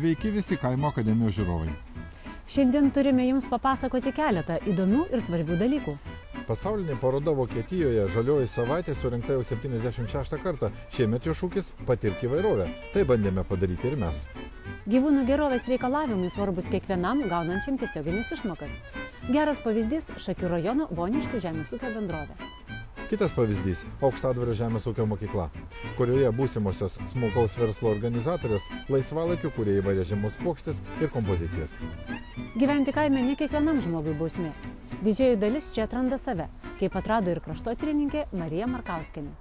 Sveiki visi Kaimo akademijos žiūrovai. Šiandien turime jums papasakoti keletą įdomių ir svarbių dalykų. Pasaulinė paroda Vokietijoje Žalioji savaitė surinkta jau 76 kartą. Šiemet jo šūkis patirk įvairovę. Tai bandėme padaryti ir mes. Gyvūnų gerovės reikalavimai svarbus kiekvienam gaunančiam tiesioginės išmokas. Geras pavyzdys Šakių rajono Voniškių žemės ūkio bendrovė. Kitas pavyzdys – Aukštadvario žemės ūkio mokykla, kurioje būsimosios smulkaus verslo organizatorius laisvalaikiu kuria įvairias žiemos puokštes ir kompozicijas. Gyventi kaime ne kiekvienam žmogui bausmė. Didžioji dalis čia atranda save, kaip atrado ir kraštotyrininkė Marija Markauskienė.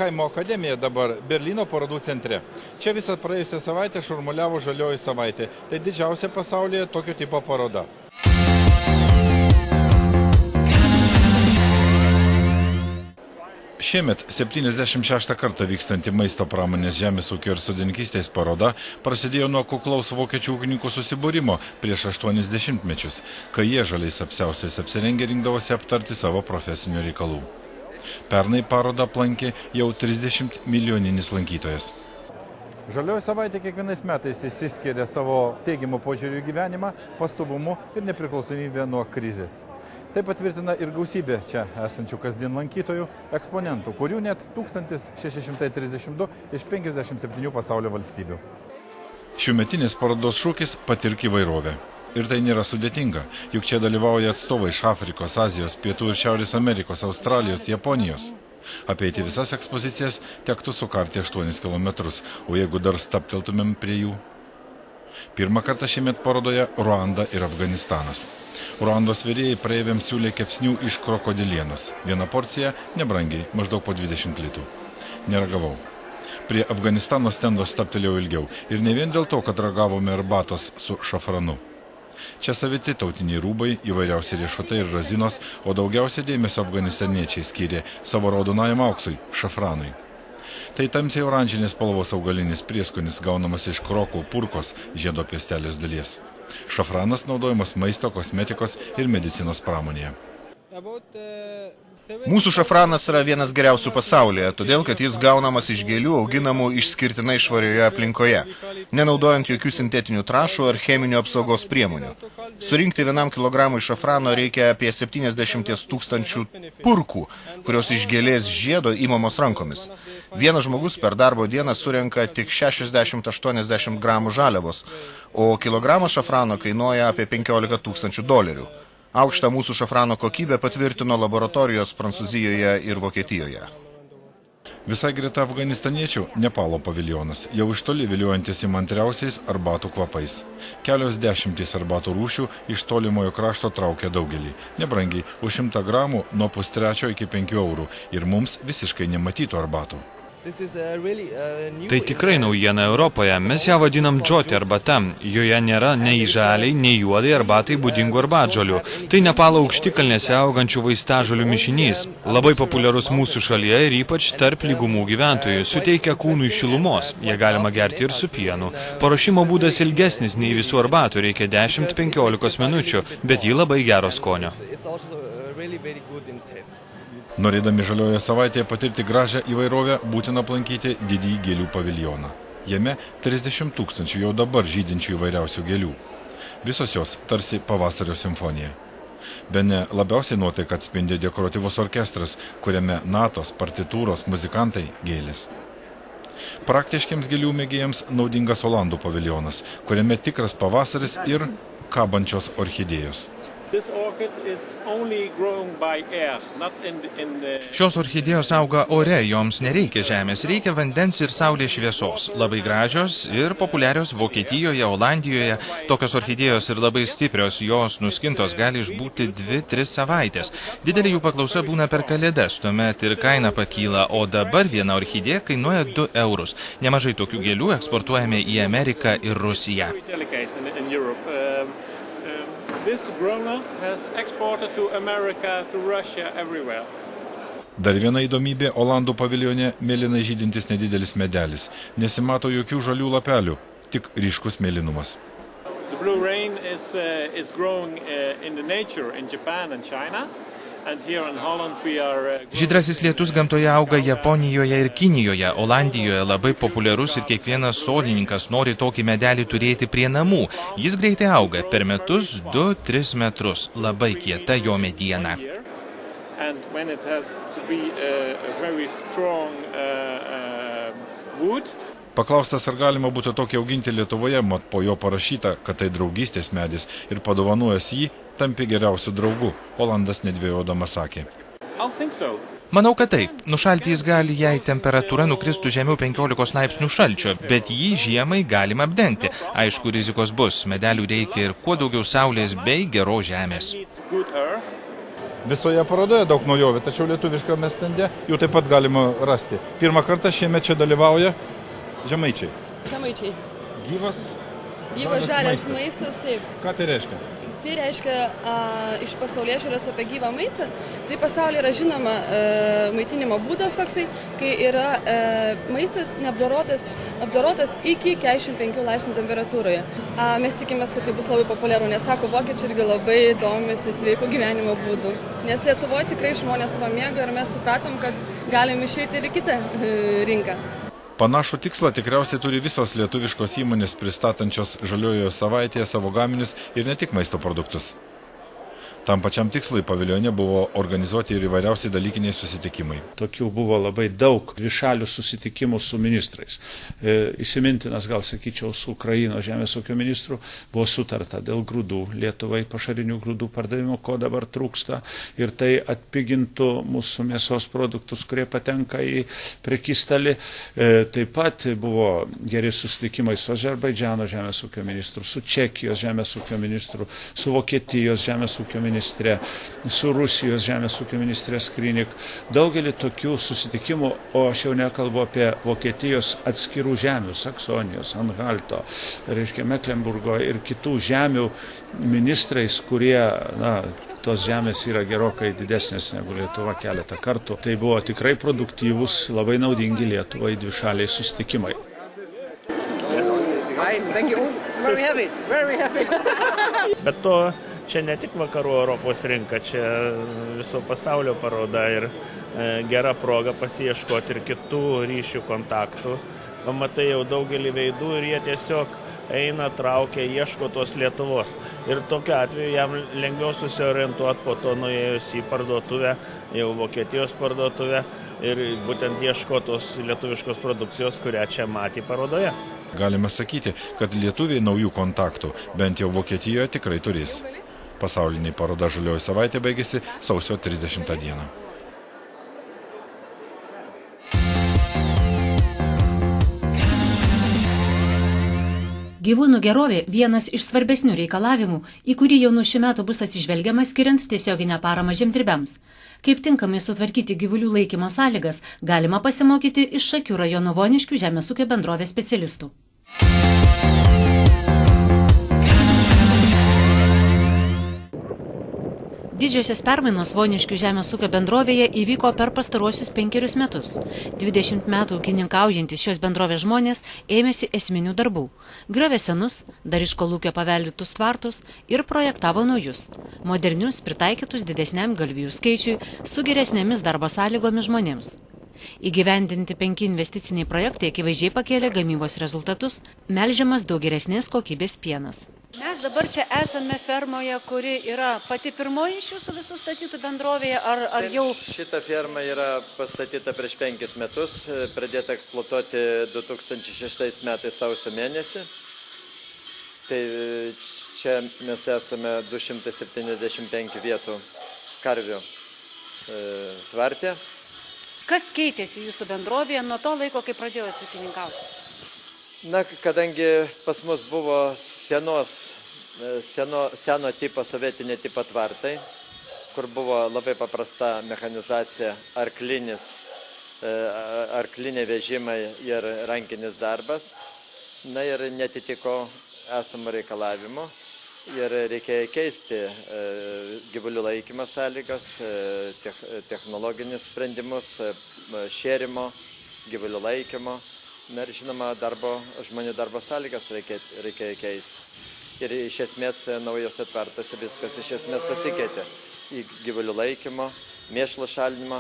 Kaimo akademija dabar Berlyno parodų centre. Čia visą praėjusią savaitę šurmuliavo Žalioji savaitė. Tai didžiausia pasaulyje tokio tipo paroda. Šiemet 76 kartą vykstanti maisto pramonės žemės ūkio ir sodininkystės paroda prasidėjo nuo kuklaus vokiečių ūkininkų susibūrimo prieš 80 mečius, kai jie žaliais apsiaustais apsirengę rinkdavosi aptarti savo profesinių reikalų. Pernai parodą aplankė jau 30 milijoninis lankytojas. Žalioji savaitė kiekvienais metais išsiskiria savo teigiamų požiūrių į gyvenimą, pastovumu ir nepriklausomybę nuo krizės. Tai patvirtina ir gausybė čia esančių kasdien lankytojų, eksponentų, kurių net 1632 iš 57 pasaulio valstybių. Šiųmetinės parodos šūkis patirk įvairovę. Ir tai nėra sudėtinga, juk čia dalyvauja atstovai iš Afrikos, Azijos, Pietų ir Šiaurės Amerikos, Australijos, Japonijos. Apeiti visas ekspozicijas tektų sukarti 8 kilometrus, o jeigu dar stabteltumėm prie jų. Pirmą kartą šiemet parodoje Ruanda ir Afganistanas. Ruandos virėjai praeiviams siūlė kepsnių iš krokodilienos. Viena porcija nebrangiai, maždaug po 20 litų. Neragavau. Prie Afganistano stendo stabtelėjau ilgiau ir ne vien dėl to, kad ragavome arbatos su šafranu. Čia saviti tautiniai rūbai, įvairiausi riešutai ir razinos, o daugiausia dėmesio afganistaniečiai skyrė savo raudonajam auksui – šafranui. Tai tamsiai oranžinės spalvos augalinis prieskonis gaunamas iš krokų purkos žiedo piestelės dalies. Šafranas naudojamas maisto, kosmetikos ir medicinos pramonėje. Mūsų šafranas yra vienas geriausių pasaulyje, todėl kad jis gaunamas iš gėlių auginamų išskirtinai švarioje aplinkoje, nenaudojant jokių sintetinių trąšų ar cheminių apsaugos priemonių. Surinkti 1 kilogramui šafrano reikia apie 70 000 purkų, kurios iš gėlės žiedo imamos rankomis. Vienas žmogus per darbo dieną surenka tik 60-80 gramų žaliavos, o kilogramas šafrano kainuoja apie $15 000. Aukštą mūsų šafrano kokybę patvirtino laboratorijos Prancūzijoje ir Vokietijoje. Visai greta afganistaniečių Nepalo paviljonas, jau iš toli viliojantis įmantriausiais arbatų kvapais. Kelios dešimtys arbatų rūšių iš tolimojo krašto traukia daugelį. Nebrangiai, už 100 gramų nuo 2,3 iki 5 eurų ir mums visiškai nematytų arbatų. Tai tikrai naujiena Europoje. Mes ją vadinam džoti arbata. Joje nėra nei žaliai, nei juodai arbatai būdingų arbatžolių. Tai Nepalo aukštikalnėse augančių vaistažolių mišinys. Labai populiarus mūsų šalyje ir ypač tarp lygumų gyventojų. Suteikia kūnui šilumos. Jie galima gerti ir su pienu. Paruošimo būdas ilgesnis nei visų arbatų. Reikia 10-15 minučių, bet ji labai gero skonio. Norėdami Žalioje savaitėje patirti gražią įvairovę, būtina aplankyti didįjį gėlių paviljoną. Jame 30 000 jau dabar žydinčių įvairiausių gėlių. Visos jos tarsi pavasario simfonija. Bene labiausiai nuotaiką atspindi dekoratyvus orkestras, kuriame natos, partitūros, muzikantai, gėlės. Praktiškiams gėlių mėgėjams naudingas Olandų paviljonas, kuriame tikras pavasaris ir kabančios orchidėjos. Šios orchidėjos auga ore, joms nereikia žemės, reikia vandens ir saulės šviesos. Labai gražios ir populiarios Vokietijoje, Olandijoje. Tokios orchidėjos ir labai stiprios, jos nuskintos gali išbūti 2-3 savaitės. Didelė jų paklausa būna per kalėdas, tuomet ir kaina pakyla, o dabar viena orchidėja kainuoja 2 eurus. Nemažai tokių gėlių eksportuojame į Ameriką ir Rusiją. Dar viena įdomybė Olandų paviljone mėlynai žydintis nedidelis medelis. Nesimato jokių žalių lapelių, tik ryškus mėlynumas. The blue rain is growing in the nature in Japan and China. Žydrasis lietus gamtoje auga Japonijoje ir Kinijoje, Olandijoje labai populiarus ir kiekvienas sodininkas nori tokį medelį turėti prie namų. Jis greitai auga, per metus 2-3 metrus, labai kieta jo mediena. Paklaustas, ar galima būtų tokį auginti Lietuvoje, mat po jo parašyta, kad tai draugystės medis ir padovanojęs jį, tampi geriausiu draugu, Olandas nedvėjodamas sakė. Manau, kad taip. Nušalti jis gali, jei temperatūra nukristų žemiau 15 laipsnių šalčio, bet jį žiemai galima apdengti. Aišku, rizikos bus, medelių reikia ir kuo daugiau saulės bei geros žemės. Visoje parodoje daug naujovių, tačiau lietuviškame stende jų taip pat galima rasti. Pirmą kartą šiemet čia dalyvauja žemaičiai. Žemaičiai. Gyvas Žalias maistas, taip. Ką tai reiškia? Tai reiškia, iš pasaulėžiūros apie gyvą maistą, tai pasaulyje yra žinoma maitinimo būdas toksai, kai yra maistas neapdorotas iki 45 laipsnių temperatūroje. Mes tikimės, kad tai bus labai populiaru, nes sako, vokiečiai irgi labai domisi sveiko gyvenimo būdu. Nes Lietuvoje tikrai žmonės pamėgo ir mes supratom, kad galim išeiti ir į kitą rinką. Panašų tikslą tikriausiai turi visos lietuviškos įmonės pristatančios žaliojoje savaitėje savo gaminius ir ne tik maisto produktus. Tam pačiam tikslui paviljone buvo organizuoti ir įvairiausiai dalykiniai susitikimai. Tokių buvo labai daug dvišalių susitikimų su ministrais. Įsimintinas, gal sakyčiau, su Ukrainos žemės ūkio ministru buvo sutarta dėl grūdų, Lietuvai pašarinių grūdų pardavimo, ko dabar trūksta, ir tai atpigintų mūsų mėsos produktus, kurie patenka į prekystalį. Taip pat buvo geri susitikimai su Azerbaidžano žemės ūkio ministru, su Čekijos žemės ūkio ministru, su Vokietijos žemės ūkio ministre, su Rusijos žemės ūkio ministrė Skrinik. Daugelį tokių susitikimų, o aš jau nekalbu apie Vokietijos atskirų žemių, Saksonijos, Anhalto, reiškia Meklenburgo ir kitų žemių ministrais, kurie, tos žemės yra gerokai didesnės negu Lietuva keletą kartų. Tai buvo tikrai produktyvus, labai naudingi Lietuvai dvišaliai susitikimai. Bet to čia ne tik vakarų Europos rinka, čia viso pasaulio paroda ir gera proga pasiieškoti ir kitų ryšių kontaktų. Pamatai jau daugelį veidų ir jie tiesiog eina, traukia, ieško tos Lietuvos. Ir tokiu atveju jam lengviau susiorientuoti po to nuėjus į parduotuvę, jau Vokietijos parduotuvę ir būtent ieško tos lietuviškos produkcijos, kurią čia matė parodoje. Galima sakyti, kad lietuviai naujų kontaktų, bent jau Vokietijoje, tikrai turės. Pasaulinė paroda Žalioji savaitė baigėsi sausio 30 dieną. Gyvūnų gerovė vienas iš svarbesnių reikalavimų, į kurį jau nuo šių metų bus atsižvelgiama skiriant tiesioginę paramą žemdirbiams. Kaip tinkamai sutvarkyti gyvulių laikymo sąlygas, galima pasimokyti iš Šakių rajono Voniškių žemės ūkio bendrovės specialistų. Didžiosios permainos Voniškių žemės ūkio bendrovėje įvyko per pastaruosius 5 metus. 20 metų ūkininkaujantis šios bendrovės žmonės ėmėsi esminių darbų. Griovė senus, dar iš kolūkio paveldėtus tvartus ir projektavo naujus, modernius, pritaikytus didesniam galvijų skaičiui su geresnėmis darbo sąlygomis žmonėms. Įgyvendinti 5 investiciniai projektai akivaizdžiai pakėlė gamybos rezultatus, melžiamas daug geresnės kokybės pienas. Mes dabar čia esame fermoje, kuri yra pati pirmoji iš jūsų visų statytų bendrovėje, ar jau... Šita ferma yra pastatyta prieš 5 metus, pradėta eksploatuoti 2006 metais sausio mėnesį. Tai čia mes esame 275 vietų karvių tvarte. Kas keitėsi jūsų bendrovėje nuo to laiko, kai pradėjote ūkininkauti? Kadangi pas mus buvo seno tipo, sovietinio tipo tvartai, kur buvo labai paprasta mechanizacija, arkliniai vežimai ir rankinis darbas, ir netitiko esamų reikalavimų. Ir reikėjo keisti gyvulių laikymo sąlygas, technologinius sprendimus, šėrimo, gyvulių laikymo. Ir žinoma, žmonių darbo sąlygas reikėjo keisti. ir iš esmės naujose tvartuose viskas iš esmės pasikeitė. Į gyvulių laikymo, mėšlo šalinimo,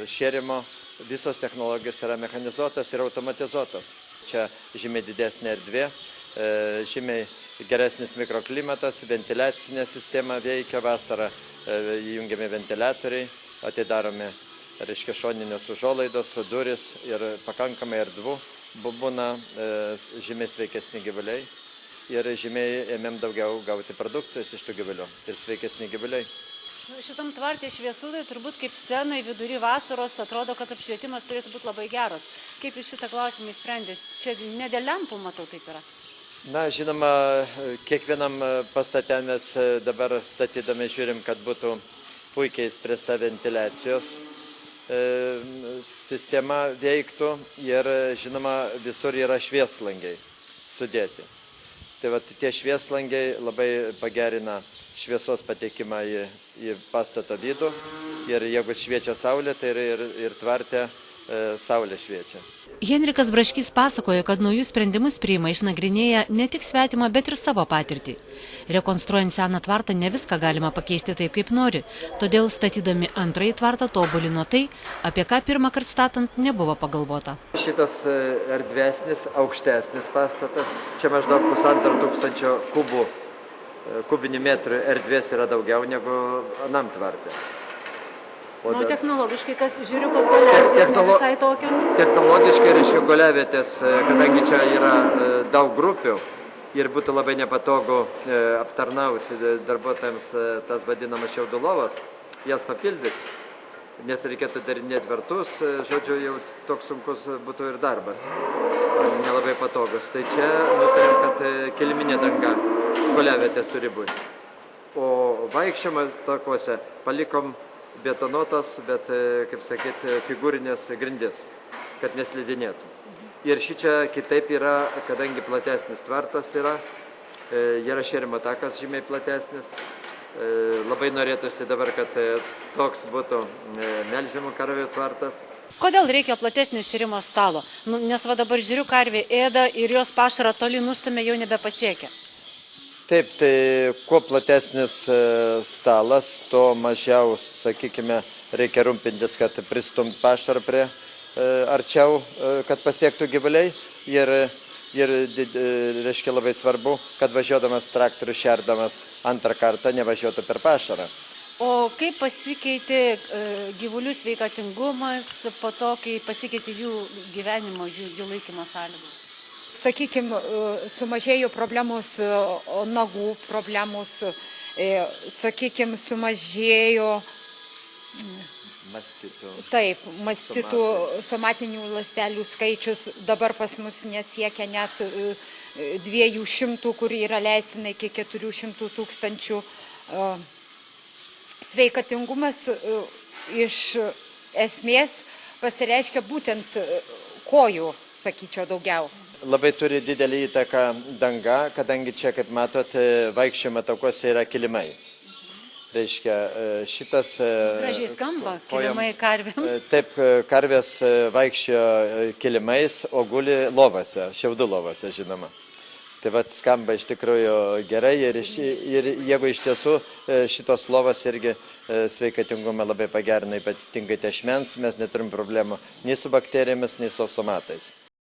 šėrimo, visos technologijos yra mechanizuotas ir automatizuotas. Čia žymiai didesnė erdvė, žymiai geresnis mikroklimatas, ventiliacinė sistema veikia vasarą, įjungiami ventiliatoriai, atidaromi šoninės užuolaidos, duris ir pakankamai erdvų, būna žymiai sveikesni gyvuliai ir žymiai ėmėm daugiau gauti produkcijos iš tų gyvulių ir sveikesni gyvuliai. Šitam tvarte šviesų, tai turbūt kaip scenai vidury vasaros atrodo, kad apšvietimas turėtų būti labai geras. Kaip jūs šitą klausimą įsprendėte? Čia ne dėl lempų, matau, taip yra. Na, žinoma, kiekvienam pastate mes dabar statydami žiūrim, kad būtų puikiai spręsta ventiliacijos sistema veiktų ir, žinoma, visur yra švieslangiai sudėti. Tai va, tie švieslangiai labai pagerina šviesos patekimą į pastato vidų ir jeigu šviečia saulė, tai ir tvarte saulė šviečia. Henrikas Braškys pasakojo, kad naujus sprendimus priima išnagrinėję ne tik svetimą, bet ir savo patirtį. Rekonstruojant seną tvartą ne viską galima pakeisti taip, kaip nori, todėl statydami antrąjį tvartą tobulino tai, apie ką pirmą kartą statant nebuvo pagalvota. Šitas erdvesnis, aukštesnis pastatas, čia maždaug 1500 kubinių metrų erdvės yra daugiau negu anam tvarte. Technologiškai, kas žiūriu, kad guliavietės ne visai tokios? Technologiškai, reiškia, guliavietės, kadangi čia yra daug grupių ir būtų labai nepatogu aptarnauti darbuotojams tas vadinamas šiaudų lovas, jas papildyti, nes reikėtų darinėti vartus, žodžiu, jau toks sunkus būtų ir darbas, nelabai patogus. Tai čia nutarėm, kad kiliminė danga guliavietės turi būti. O vaikščiojimo takuose palikom betonuotas, bet, kaip sakyti, figūrinės grindis, kad neslidinėtų. Ir šičia kitaip yra, kadangi platesnis tvartas yra šėrimo takas žymiai platesnis. Labai norėtųsi dabar, kad toks būtų melžiamų karvių tvartas. Kodėl reikia platesnio šėrimo stalo? Nes va dabar žiūriu, karvė ėda ir jos pašarą toli nustumė, jau nebepasiekia. Taip, tai kuo platesnis stalas, to mažiau, sakykime, reikia rūpintis, kad pristumt pašarą prie arčiau, kad pasiektų gyvuliai. Ir reiškia labai svarbu, kad važiuodamas traktorių šerdamas antrą kartą nevažiuotų per pašarą. O kaip pasikeitė gyvulių sveikatingumas po to, kai pasikeitė jų gyvenimo, jų laikymo sąlygos? Sakykime, sumažėjo problemos, nagų problemos, sakykime, sumažėjo mastitų somatinių ląstelių skaičius dabar pas mus nesiekia net 200, kur yra leistina iki 400 000. Sveikatingumas iš esmės pasireiškia būtent kojų, sakyčiau, daugiau. Labai turi didelį įtaką danga, kadangi čia, kaip matot, vaikščiojimo takuose yra kilimai. Reiškia, šitas... Gražiai skamba, kilimai karvėms. Taip, karvės vaikščiojo kilimais, o guli lovose, šiaudų lovose, žinoma. Tai vat skamba iš tikrųjų gerai ir jeigu iš tiesų šitos lovos irgi sveikatingumą labai pagerina, ypatingai tešmens, mes neturim problemų nei su bakterijomis, nei su somatais.